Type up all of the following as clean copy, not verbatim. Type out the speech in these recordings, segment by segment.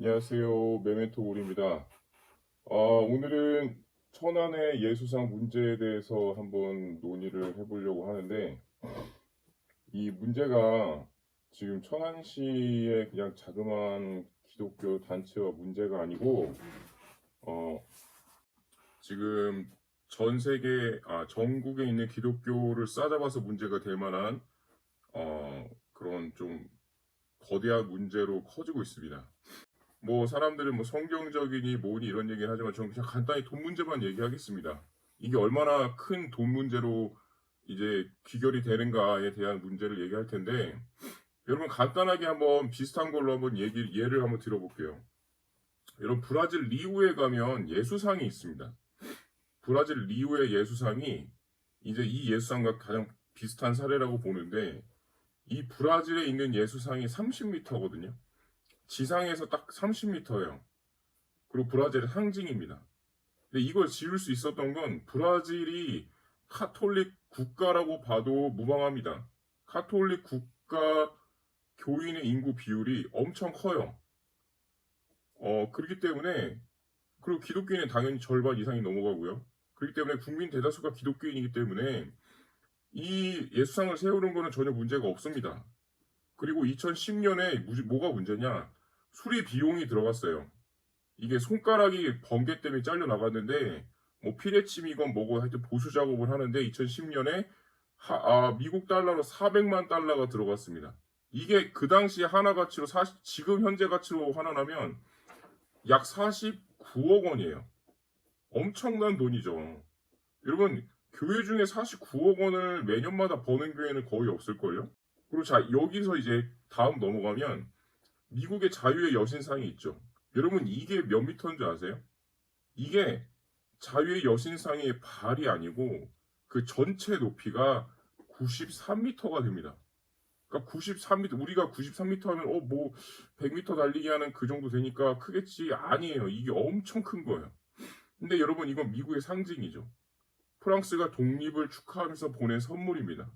안녕하세요. 메멘토 울입니다. 오늘은 천안의 예수상 문제에 대해서 한번 논의를 해보려고 하는데, 이 문제가 지금 천안시의 그냥 자그마한 기독교 단체와 문제가 아니고, 어, 지금 전 세계, 전국에 있는 기독교를 싸잡아서 문제가 될 만한, 그런 좀 거대한 문제로 커지고 있습니다. 뭐 사람들은 뭐 성경적이니 뭐니 이런 얘기 하지만 저는 그냥 간단히 돈 문제만 얘기하겠습니다. 이게 얼마나 큰 돈 문제로 이제 귀결이 되는가에 대한 문제를 얘기할 텐데, 여러분 간단하게 한번 비슷한 걸로 한번 예를 한번 들어볼게요. 여러분 브라질 리우에 가면 예수상이 있습니다. 브라질 리우의 예수상이 이제 이 예수상과 가장 비슷한 사례라고 보는데, 이 브라질에 있는 예수상이 30m거든요. 지상에서 딱 30m예요. 그리고 브라질의 상징입니다. 근데 이걸 지을 수 있었던 건 브라질이 카톨릭 국가라고 봐도 무방합니다. 카톨릭 국가 교인의 인구 비율이 엄청 커요. 그렇기 때문에, 그리고 기독교인은 당연히 절반 이상이 넘어가고요. 그렇기 때문에 국민 대다수가 기독교인이기 때문에 이 예수상을 세우는 거는 전혀 문제가 없습니다. 그리고 2010년에 뭐가 문제냐? 수리 비용이 들어갔어요. 이게 손가락이 번개 때문에 잘려 나갔는데 뭐 피레침이건 뭐고 하여튼 보수 작업을 하는데 2010년에 미국 달러로 400만 달러가 들어갔습니다. 이게 그 당시 하나 가치로 지금 현재 가치로 환원하면 약 49억 원이에요. 엄청난 돈이죠. 여러분 교회 중에 49억 원을 매년마다 버는 교회는 거의 없을걸요? 그리고 자 여기서 이제 다음 넘어가면 미국의 자유의 여신상이 있죠. 여러분 이게 몇 미터인 줄 아세요? 이게 자유의 여신상의 발이 아니고 그 전체 높이가 93m가 됩니다. 그러니까 93m, 우리가 93m 하면 뭐 100m 달리기 하는 그 정도 되니까 크겠지. 아니에요. 이게 엄청 큰 거예요. 근데 여러분 이건 미국의 상징이죠. 프랑스가 독립을 축하하면서 보낸 선물입니다.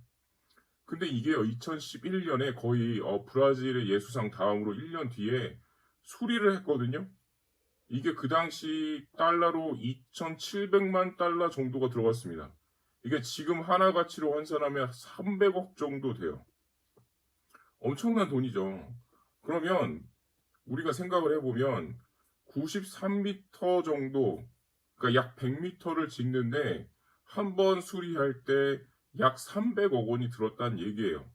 근데 이게요, 2011년에 거의 브라질의 예수상 다음으로 1년 뒤에 수리를 했거든요. 이게 그 당시 달러로 2,700만 달러 정도가 들어갔습니다. 이게 지금 하나 가치로 환산하면 300억 정도 돼요. 엄청난 돈이죠. 그러면 우리가 생각을 해보면 93m 정도, 그러니까 약 100m를 짓는데 한 번 수리할 때 약 300억 원이 들었다는 얘기예요.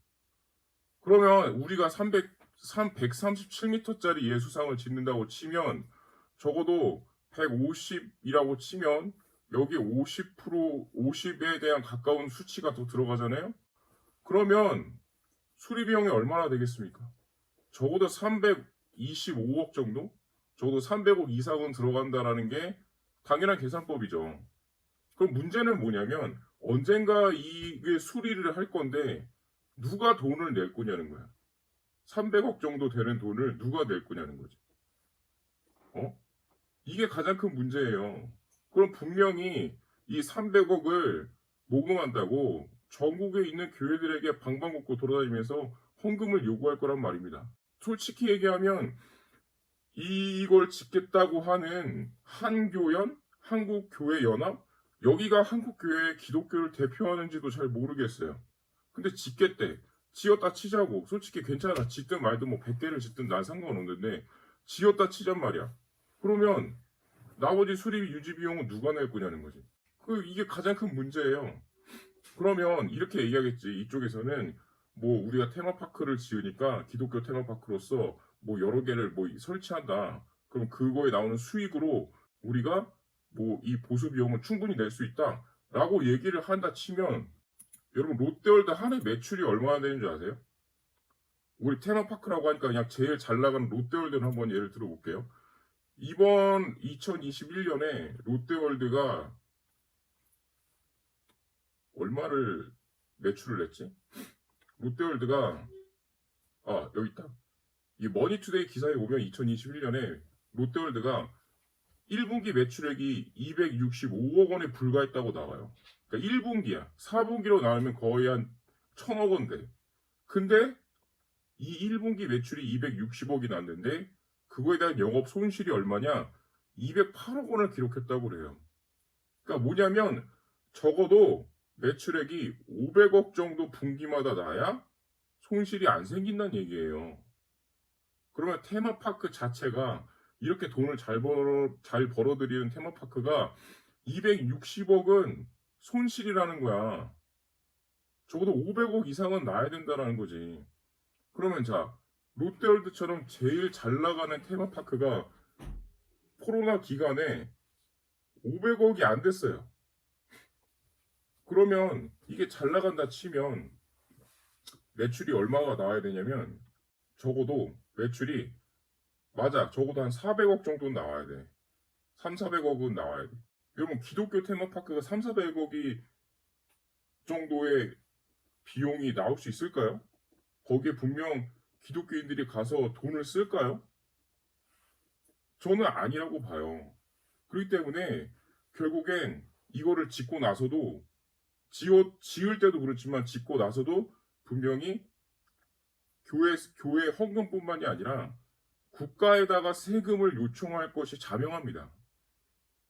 그러면 우리가 137m짜리 예수상을 짓는다고 치면 적어도 150이라고 치면 여기 50에 대한 가까운 수치가 더 들어가잖아요. 그러면 수리 비용이 얼마나 되겠습니까? 적어도 325억 정도? 적어도 300억 이상은 들어간다라는 게 당연한 계산법이죠. 그럼 문제는 뭐냐면 언젠가 이게 수리를 할 건데 누가 돈을 낼 거냐는 거야. 300억 정도 되는 돈을 누가 낼 거냐는 거지. 이게 가장 큰 문제예요. 그럼 분명히 이 300억을 모금한다고 전국에 있는 교회들에게 방방곡곡 돌아다니면서 헌금을 요구할 거란 말입니다. 솔직히 얘기하면 이걸 짓겠다고 하는 한교연, 한국교회연합, 여기가 한국교회 기독교를 대표하는지도 잘 모르겠어요. 근데 짓겠대. 지었다 치자고. 솔직히 괜찮아. 짓든 말든 뭐 100개를 짓든 난 상관없는데 지었다 치잔 말이야. 그러면 나머지 수리비 유지 비용은 누가 낼 거냐는 거지. 이게 가장 큰 문제예요. 그러면 이렇게 얘기하겠지. 이쪽에서는 뭐 우리가 테마파크를 지으니까 기독교 테마파크로서 뭐 여러 개를 뭐 설치한다. 그럼 그거에 나오는 수익으로 우리가 뭐 이 보수 비용을 충분히 낼 수 있다. 라고 얘기를 한다 치면 여러분 롯데월드 한 해 매출이 얼마나 되는 줄 아세요? 우리 테마파크라고 하니까 그냥 제일 잘 나가는 롯데월드를 한번 예를 들어볼게요. 이번 2021년에 롯데월드가 얼마를 매출을 냈지? 롯데월드가 여기 있다. 이 머니투데이 기사에 보면 2021년에 롯데월드가 1분기 매출액이 265억 원에 불과했다고 나와요. 그러니까 1분기야. 4분기로 나오면 거의 한 1,000억 원 돼. 근데 이 1분기 매출이 260억이 났는데 그거에 대한 영업 손실이 얼마냐? 208억 원을 기록했다고 그래요. 그러니까 뭐냐면 적어도 매출액이 500억 정도 분기마다 나야 손실이 안 생긴다는 얘기예요. 그러면 테마파크 자체가 이렇게 돈을 잘 벌어들이는 테마파크가 260억은 손실이라는 거야. 적어도 500억 이상은 나야 된다는 거지. 그러면 자, 롯데월드처럼 제일 잘 나가는 테마파크가 코로나 기간에 500억이 안 됐어요. 그러면 이게 잘 나간다 치면 매출이 얼마가 나와야 되냐면 적어도 매출이 맞아. 적어도 한 400억 정도는 나와야 돼. 3, 400억은 나와야 돼. 여러분 기독교 테마파크가 3, 400억이 정도의 비용이 나올 수 있을까요? 거기에 분명 기독교인들이 가서 돈을 쓸까요? 저는 아니라고 봐요. 그렇기 때문에 결국엔 이거를 짓고 나서도 지을 때도 그렇지만 짓고 나서도 분명히 교회 헌금뿐만이 아니라 국가에다가 세금을 요청할 것이 자명합니다.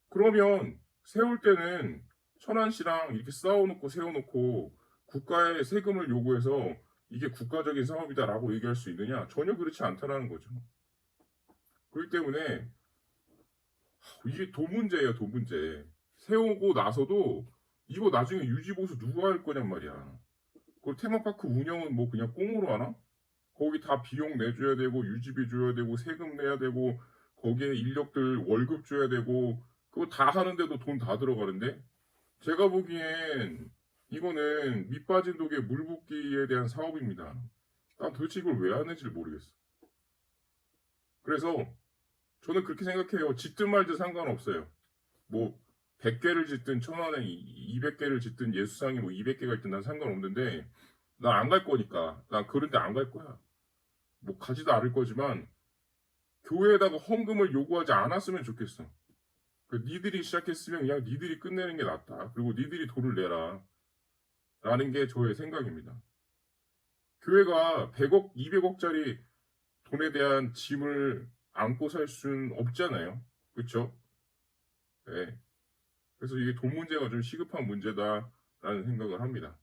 그러면 세울 때는 천안시랑 이렇게 쌓아놓고 세워놓고 국가에 세금을 요구해서 이게 국가적인 사업이다라고 얘기할 수 있느냐? 전혀 그렇지 않다라는 거죠. 그렇기 때문에 이게 돈 문제예요, 돈 문제. 세우고 나서도 이거 나중에 유지보수 누가 할 거냔 말이야. 그 테마파크 운영은 뭐 그냥 꽁으로 하나? 거기 다 비용 내줘야 되고 유지비 줘야 되고 세금 내야 되고 거기에 인력들 월급 줘야 되고 그거 다 하는데도 돈 다 들어가는데 제가 보기엔 이거는 밑 빠진 독에 물 붓기에 대한 사업입니다. 난 도대체 이걸 왜 하는지 모르겠어. 그래서 저는 그렇게 생각해요. 짓든 말든 상관없어요. 뭐 100개를 짓든 1000원에 200개를 짓든 예수상이 뭐 200개가 있든 난 상관없는데 난 안 갈 거니까. 난 그런 데 안 갈 거야. 뭐 가지도 않을 거지만 교회에다가 헌금을 요구하지 않았으면 좋겠어. 니들이 시작했으면 그냥 니들이 끝내는 게 낫다. 그리고 니들이 돈을 내라. 라는 게 저의 생각입니다. 교회가 100억, 200억짜리 돈에 대한 짐을 안고 살 수는 없잖아요. 그렇죠? 네. 그래서 이게 돈 문제가 좀 시급한 문제다라는 생각을 합니다.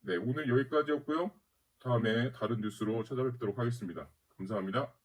네, 오늘 여기까지였고요. 다음에 다른 뉴스로 찾아뵙도록 하겠습니다. 감사합니다.